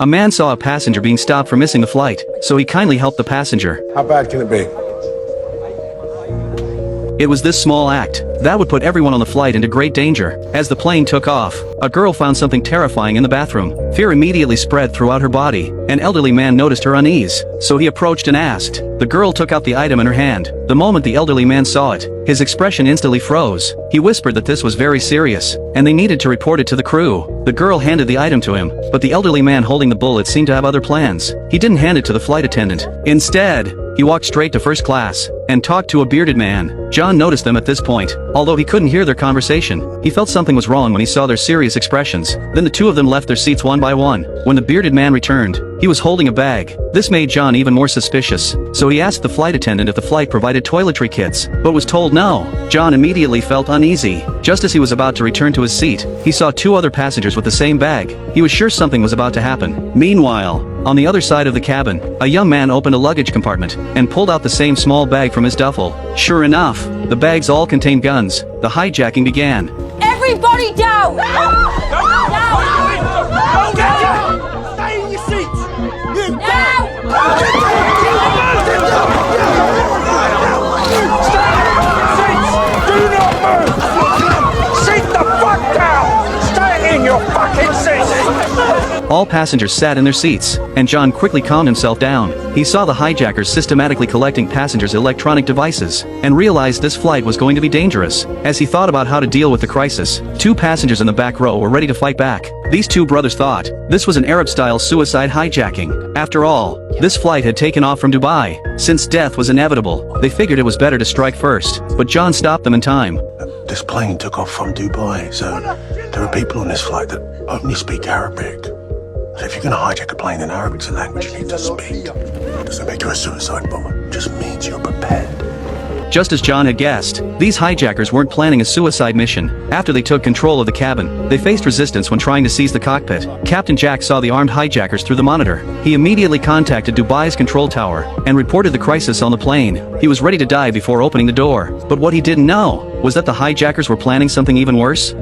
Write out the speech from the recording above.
A man saw a passenger being stopped for missing the flight, so he kindly helped the passenger. How bad can it be? It was this small act that would put everyone on the flight into great danger. As the plane took off, a girl found something terrifying in the bathroom. Fear immediately spread throughout her body. An elderly man noticed her unease, so he approached and asked. The girl took out the item in her hand. The moment the elderly man saw it, his expression instantly froze. He whispered that this was very serious, and they needed to report it to the crew. The girl handed the item to him, but the elderly man holding the bullet seemed to have other plans. He didn't hand it to the flight attendant. Instead, he walked straight to first class and talked to a bearded man. John noticed them at this point. Although he couldn't hear their conversation, he felt something was wrong when he saw their serious expressions. Then the two of them left their seats one by one. When the bearded man returned, he was holding a bag. This made John even more suspicious, so he asked the flight attendant if the flight provided toiletry kits, but was told no. John immediately felt uneasy. Just as he was about to return to his seat, he saw two other passengers with the same bag. He was sure something was about to happen. Meanwhile, on the other side of the cabin, a young man opened a luggage compartment and pulled out the same small bag from his duffel. Sure enough, the bags all contained guns. The hijacking began. Everybody down! Down! Stay in your seats! Do not move! Sit the fuck down! Stay in your fucking seats! All passengers sat in their seats, and John quickly calmed himself down. He saw the hijackers systematically collecting passengers' electronic devices, and realized this flight was going to be dangerous. As he thought about how to deal with the crisis, two passengers in the back row were ready to fight back. These two brothers thought this was an Arab-style suicide hijacking. After all, this flight had taken off from Dubai. Since death was inevitable, they figured it was better to strike first, but John stopped them in time. This plane took off from Dubai, so there are people on this flight that only speak Arabic. So if you're going to hijack a plane, then Arabic's a language you need to speak. It doesn't make you a suicide bomber, it just means you're prepared. Just as John had guessed, these hijackers weren't planning a suicide mission. After they took control of the cabin, they faced resistance when trying to seize the cockpit. Captain Jack saw the armed hijackers through the monitor. He immediately contacted Dubai's control tower and reported the crisis on the plane. He was ready to die before opening the door. But what he didn't know was that the hijackers were planning something even worse.